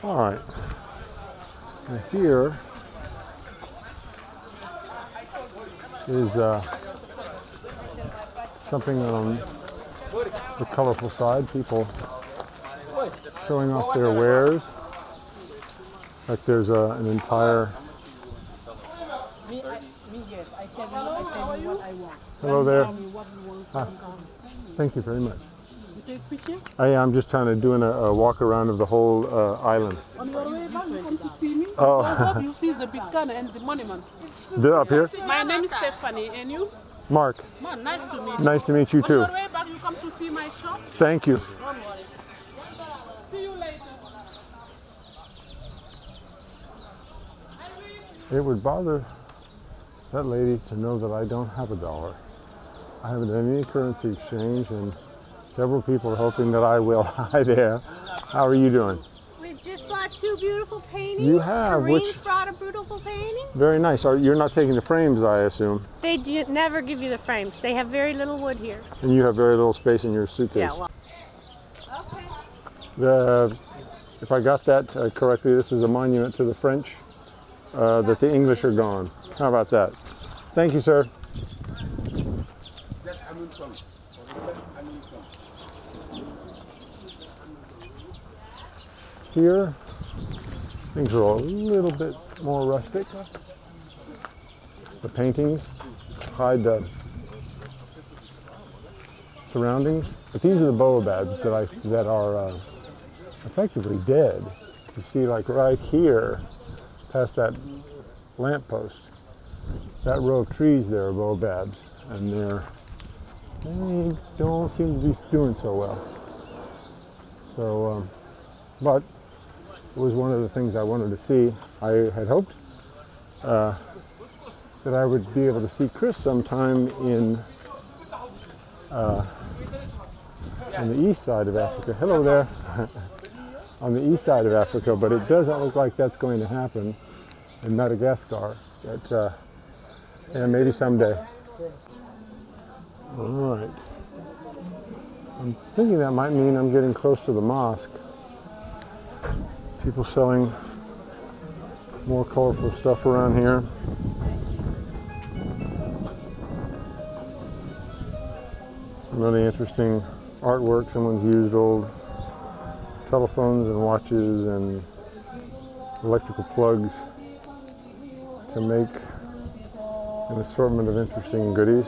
All right. And here is something on the colorful side. People showing off their wares. Like there's an entire. Hello there. Thank you very much. I'm just trying to do a walk around of the whole island. On your way back, you come to see me. Oh. You see the big gun and the monument. They're up here? My name is Stephanie, and you? Mark. Man, nice to meet you. Nice to meet you too. On your way back, you come to see my shop. Thank you. Don't worry. See you later. It would bother that lady to know that I don't have a dollar. I haven't done any currency exchange, and several people are hoping that I will. Hi there. How are you doing? We've just bought 2 beautiful paintings. You have, Kareem's brought a beautiful painting. Very nice. You're not taking the frames, I assume. They never give you the frames. They have very little wood here. And you have very little space in your suitcase. Yeah, well. Okay. If I got that correctly, this is a monument to the French, that the English are gone. How about that? Thank you, sir. Here, things are a little bit more rustic. The paintings hide the surroundings, but these are the baobabs that are effectively dead. You see, like right here, past that lamppost, that row of trees there are baobabs, and they don't seem to be doing so well. So, but it was one of the things I wanted to see. I had hoped that I would be able to see Chris sometime on the east side of Africa. Hello there. On the east side of Africa, but it doesn't look like that's going to happen in Madagascar. But yeah, maybe someday. All right. I'm thinking that might mean I'm getting close to the mosque. People selling more colorful stuff around here. Some really interesting artwork. Someone's used old telephones and watches and electrical plugs to make an assortment of interesting goodies.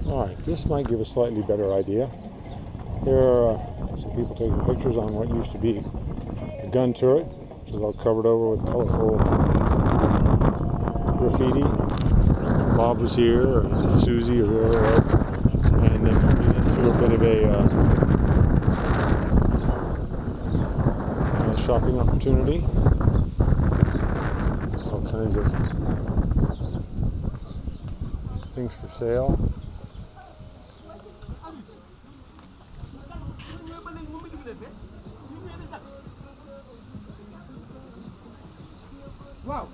All right, this might give a slightly better idea. There are some people taking pictures on what used to be a gun turret, which is all covered over with colorful graffiti. Bob was here, or Susie, or whoever it was, and then turned it into a bit of a shopping opportunity. There's all kinds of things for sale. Wow.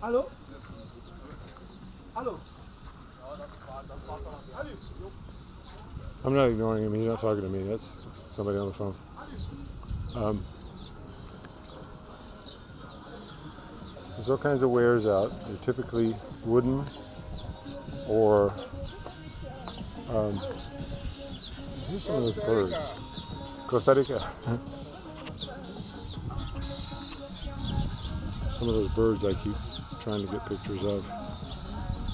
Hello? Hello? I'm not ignoring him. He's not talking to me. That's somebody on the phone. There's all kinds of wares out. They're typically wooden or here's some of those birds. Costa Rica. Some of those birds I keep trying to get pictures of.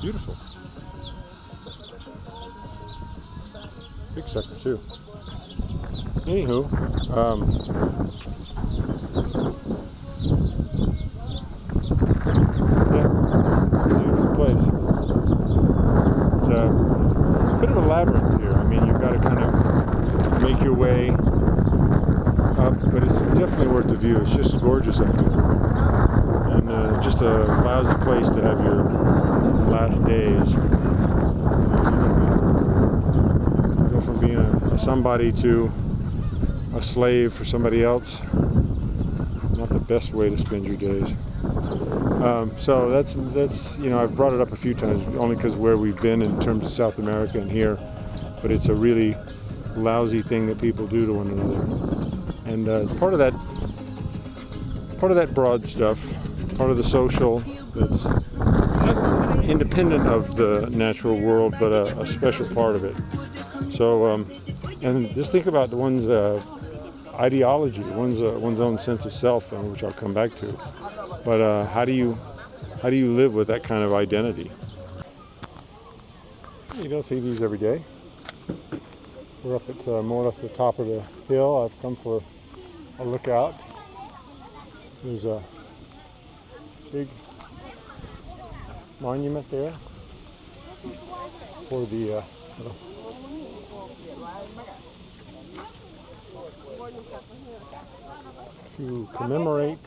Beautiful. Big sucker too. Anywho, yeah, it's a beautiful place. It's a bit of a labyrinth here. I mean, you've got to kind of make your way up, but it's definitely worth the view. It's just gorgeous up here. And just a lousy place to have your last days. You go from being a somebody to a slave for somebody else. Not the best way to spend your days. So that's you know, I've brought it up a few times only because where we've been in terms of South America and here, but it's a really lousy thing that people do to one another, and it's part of that broad stuff, part of the social that's independent of the natural world, but a special part of it. So, and just think about one's ideology, one's own sense of self, which I'll come back to. But how do you live with that kind of identity? You don't see these every day. We're up at more or less the top of the hill. I've come for a lookout. There's a big monument there for the to commemorate,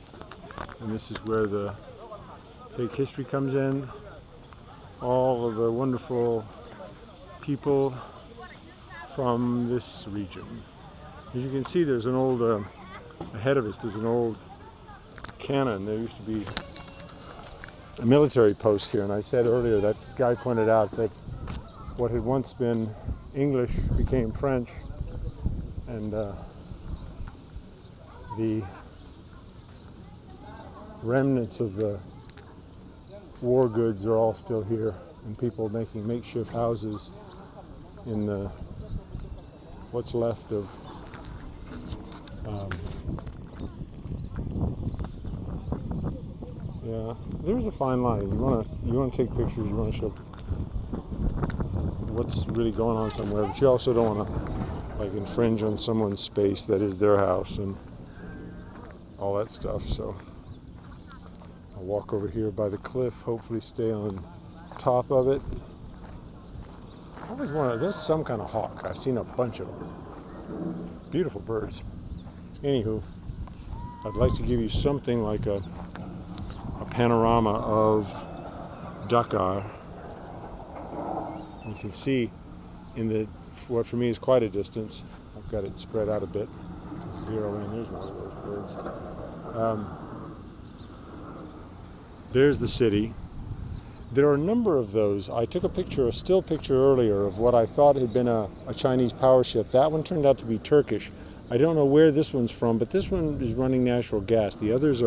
and this is where the fake history comes in, all of the wonderful people from this region. As you can see, there's an old ahead of us, there's an old cannon. There used to be a military post here, and I said earlier, that guy pointed out that what had once been English became French, and the remnants of the war goods are all still here, and people making makeshift houses in the what's left of yeah, there's a fine line. You want to take pictures, you want to show what's really going on somewhere, but you also don't want to like infringe on someone's space that is their house and all that stuff. So I'll walk over here by the cliff, hopefully stay on top of it. I always wonder, there's some kind of hawk. I've seen a bunch of them. Beautiful birds. Anywho, I'd like to give you something like a panorama of Dakar. You can see in the what for me is quite a distance. I've got it spread out a bit. Zero in. There's one of those birds. There's the city. There are a number of those. I took a still picture earlier of what I thought had been a Chinese power ship. That one turned out to be Turkish. I don't know where this one's from, but this one is running natural gas. The others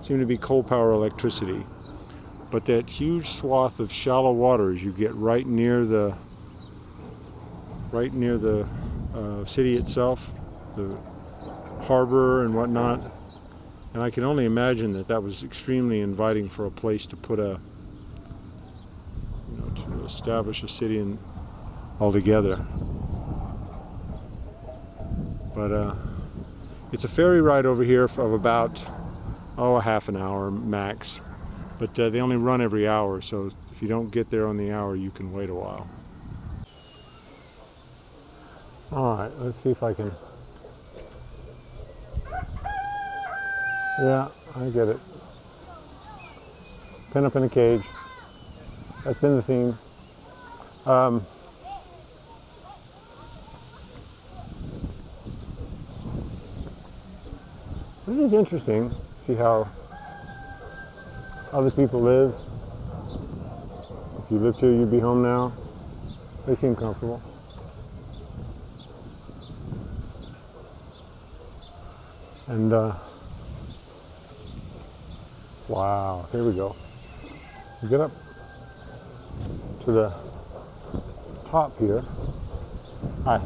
seem to be coal power electricity. But that huge swath of shallow water as you get right near the city itself, the harbor and whatnot. And I can only imagine that was extremely inviting for a place to put to establish a city altogether. But it's a ferry ride over here of about a half an hour max. But they only run every hour, so if you don't get there on the hour, you can wait a while. All right, let's see if I can. Yeah, I get it. Pin up in a cage. That's been the theme. It is interesting to see how other people live. If you lived here, you'd be home now. They seem comfortable. And wow, here we go. We get up to the top here. Hi.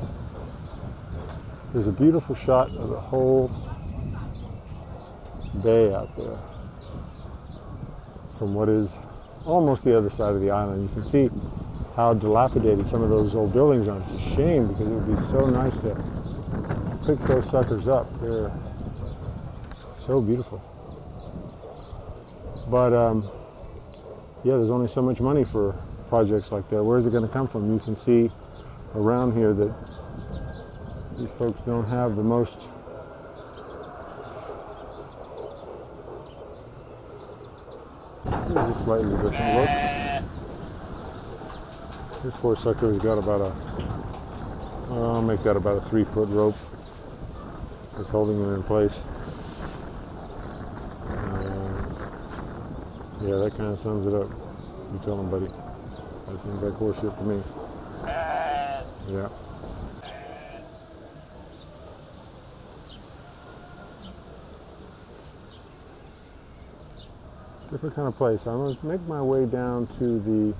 There's a beautiful shot of the whole bay out there from what is almost the other side of the island. You can see how dilapidated some of those old buildings are. It's a shame because it would be so nice to fix those suckers up. They're so beautiful. But yeah, there's only so much money for projects like that. Where's it going to come from? You can see around here that these folks don't have the most here's a slightly different look. This poor sucker has got about a, I'll make that about a 3-foot rope that's holding him in place. Yeah, that kind of sums it up. You tell him, buddy. That seems like horseshit to me. Yeah. Different kind of place. I'm going to make my way down to the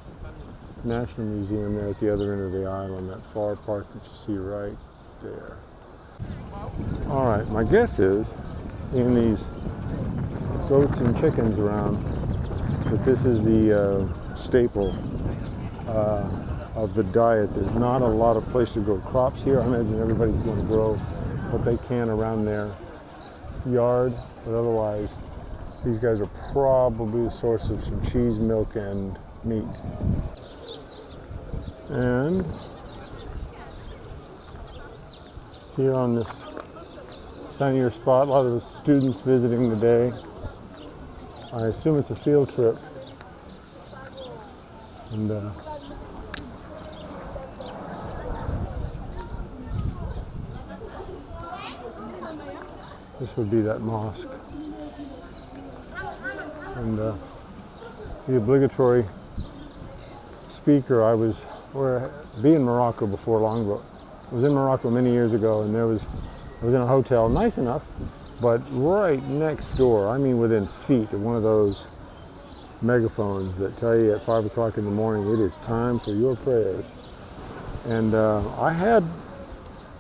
National Museum there at the other end of the island, that far part that you see right there. All right, my guess is, seeing these goats and chickens around, that this is the staple of the diet. There's not a lot of place to grow crops here. I imagine everybody's going to grow what they can around their yard, but otherwise these guys are probably the source of some cheese, milk, and meat. And here on this sunnier spot, a lot of the students visiting today. I assume it's a field trip. And this would be that mosque. And the obligatory speaker, I was in Morocco before long, but I was in Morocco many years ago, and I was in a hotel, nice enough, but right next door, I mean within feet of one of those megaphones that tell you at 5 o'clock in the morning it is time for your prayers. And I had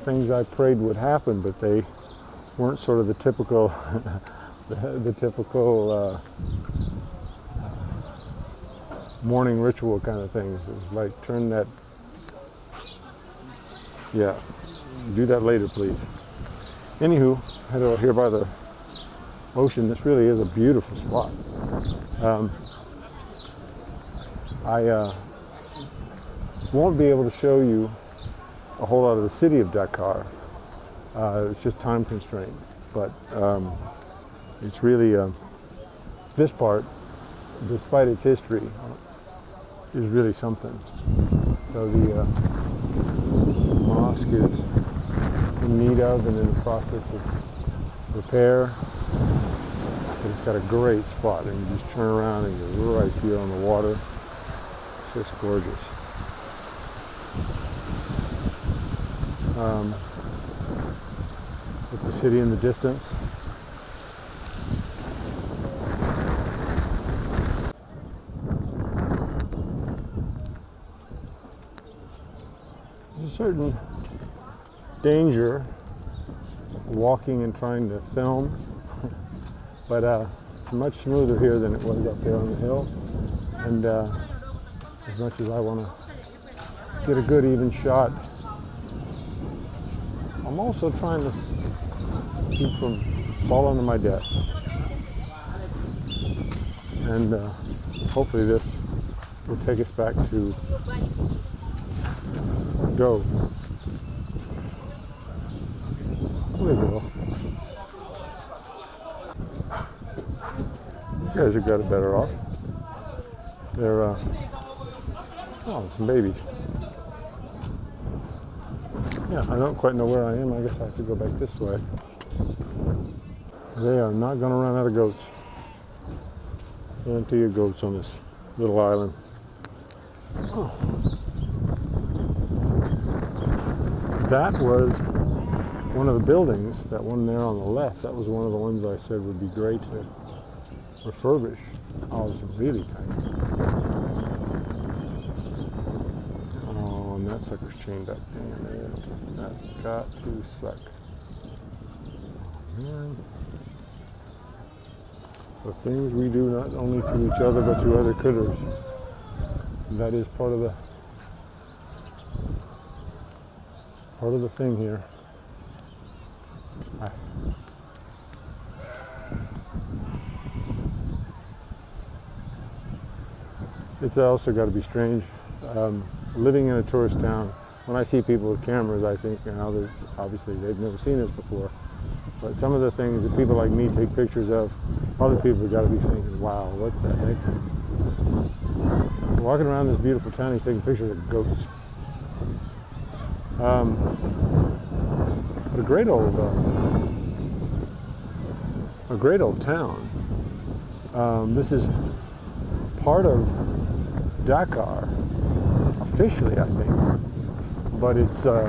things I prayed would happen, but they weren't sort of the typical the typical morning ritual kind of things. It was like, turn that, yeah, do that later, please. Anywho, head over here by the ocean. This really is a beautiful spot. I won't be able to show you a whole lot of the city of Dakar. It's just time constraint, but it's really, this part, despite its history, is really something. So the mosque is in need of and in the process of repair, but it's got a great spot, and you just turn around and you're right here on the water. It's just gorgeous. With the city in the distance. There's a certain danger walking and trying to film, but it's much smoother here than it was up there on the hill. And as much as I want to get a good even shot, I'm also trying to keep from falling to my death. And hopefully this will take us back to go. There we go. These guys have got it better off. They're, oh, some babies. Yeah, I don't quite know where I am. I guess I have to go back this way. They are not going to run out of goats. Plenty of goats on this little island. Oh. That was one of the buildings, that one there on the left, that was one of the ones I said would be great to refurbish. Oh, it's really tight. Oh, and that sucker's chained up. Hang on a minute. That's got to suck. Oh, man. The things we do not only to each other but to other critters. That is part of the thing here. It's also got to be strange living in a tourist town. When I see people with cameras, I think, you know, obviously they've never seen this before. But some of the things that people like me take pictures of, other people have got to be thinking, wow, what the heck? Walking around this beautiful town, he's taking pictures of goats. But a great old town. This is part of Dakar, officially, I think. But it's more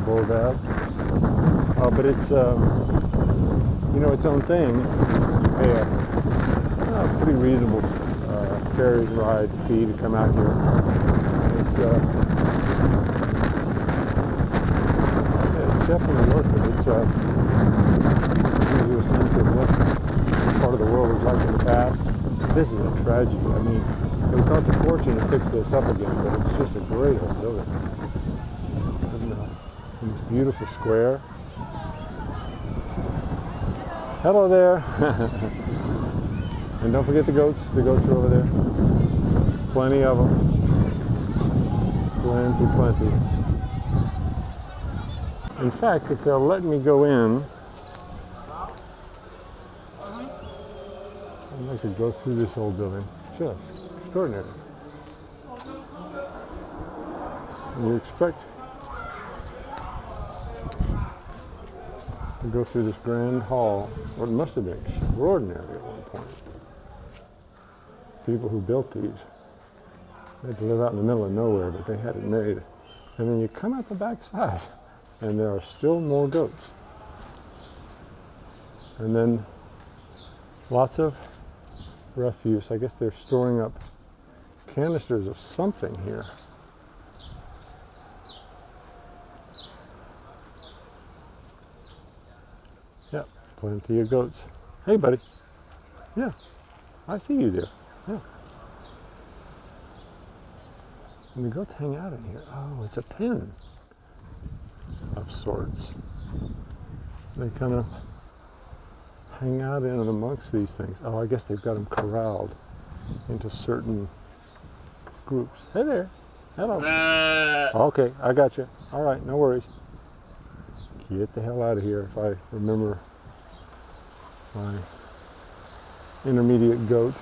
Bondage. But it's you know, its own thing. Pay a pretty reasonable ferry ride fee to come out here. It's definitely worth it. It's gives you a sense of what this part of the world was like in the past. This is a tragedy. I mean, it would cost a fortune to fix this up again, but it's just a great old building. In this beautiful square. Hello there. And don't forget the goats. The goats are over there. Plenty of them. Plenty. In fact, if they'll let me go in, I'd like to go through this old building. Just extraordinary. And you expect to go through this grand hall, what must have been extraordinary at one point. People who built these, they had to live out in the middle of nowhere, but they had it made. And then you come out the back side, and there are still more goats. And then lots of refuse. I guess they're storing up canisters of something here. Yep, plenty of goats. Hey, buddy. Yeah, I see you there. Yeah. And the goats hang out in here. Oh, it's a pen of sorts. They kind of hang out in and amongst these things. Oh, I guess they've got them corralled into certain groups. Hey there. Hello. Okay, I got you. All right, no worries. Get the hell out of here if I remember my intermediate goat.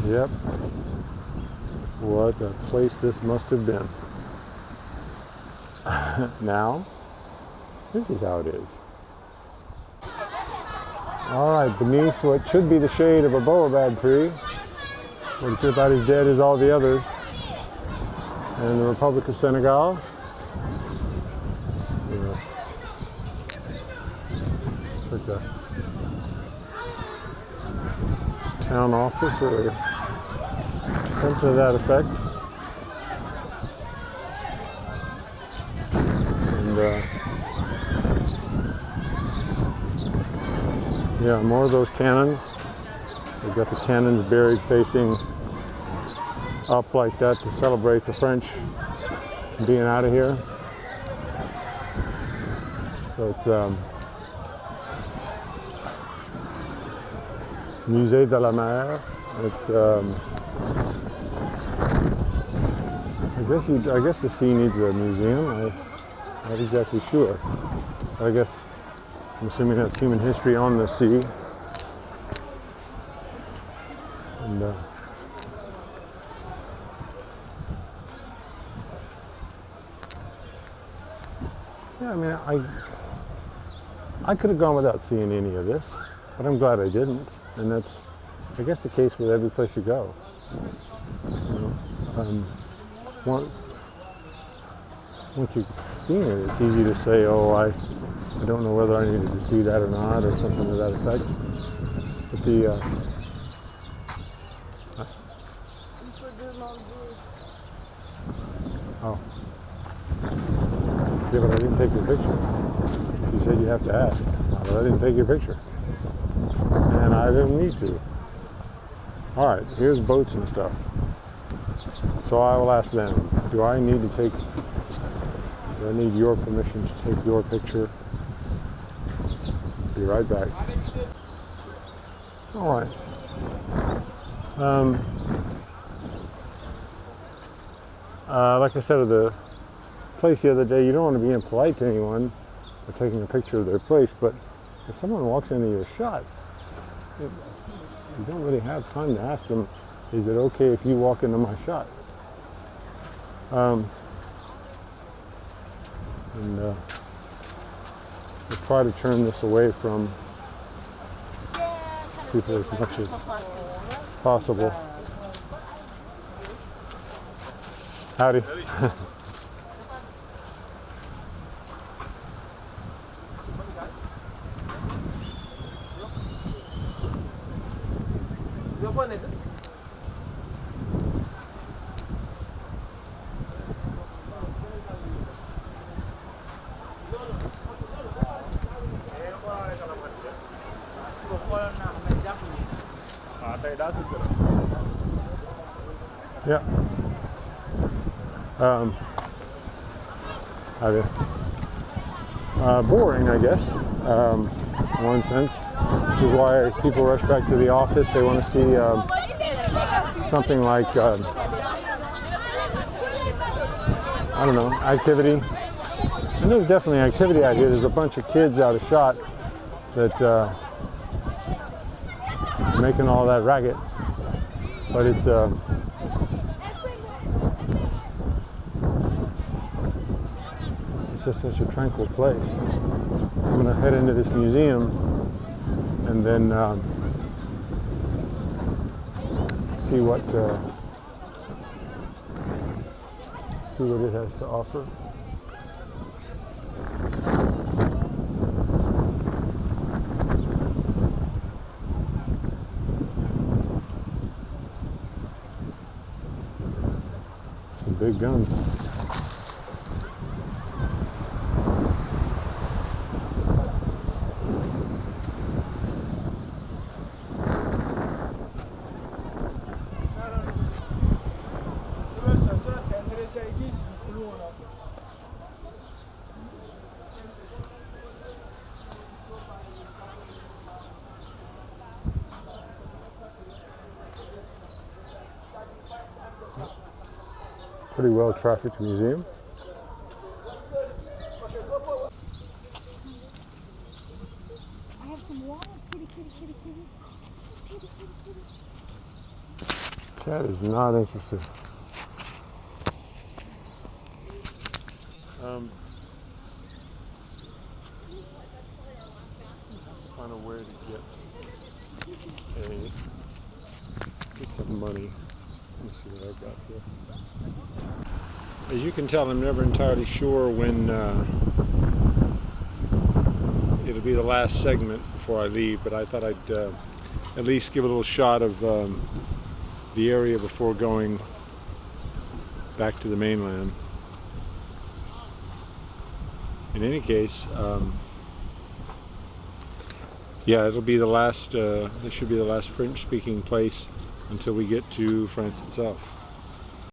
Yep. What a place this must have been. Now, this is how it is. All right, beneath what should be the shade of a baobab tree, but it's about as dead as all the others, in the Republic of Senegal. Yeah. It's like a town office or something to that effect. And yeah, more of those cannons. They've got the cannons buried facing up like that to celebrate the French being out of here. So it's Musée de la Mer. It's I guess the sea needs a museum. I'm not exactly sure. I guess I'm assuming that's human history on the sea. And yeah, I mean, I could have gone without seeing any of this, but I'm glad I didn't. And that's, I guess, the case with every place you go. You know, once you've seen it, it's easy to say, oh, I don't know whether I needed to see that or not, or something to that effect. But the oh, yeah, but I didn't take your picture. She said you have to ask, but I didn't take your picture, and I didn't need to. All right, here's boats and stuff. So I will ask them, do I need your permission to take your picture? Be right back. All right. Like I said at the place the other day, you don't want to be impolite to anyone or taking a picture of their place, but if someone walks into your shot, you don't really have time to ask them, is it okay if you walk into my shot? We'll try to turn this away from people as much as possible. Howdy. Yeah. Boring, I guess, in one sense, which is why people rush back to the office. They want to see something like, I don't know, activity. And there's definitely activity out here. There's a bunch of kids out of shot that making all that racket, but it's just such a tranquil place. I'm gonna head into this museum and then see what it has to offer. Some big guns. Pretty well trafficked museum. I have some water. Kitty, kitty, kitty, kitty. Kitty, kitty, kitty. Cat is not interested. Find a way to get some money. Let me see what I've got here. As you can tell, I'm never entirely sure when it'll be the last segment before I leave, but I thought I'd at least give a little shot of the area before going back to the mainland. In any case, yeah, it'll be the last, this should be the last French-speaking place until we get to France itself.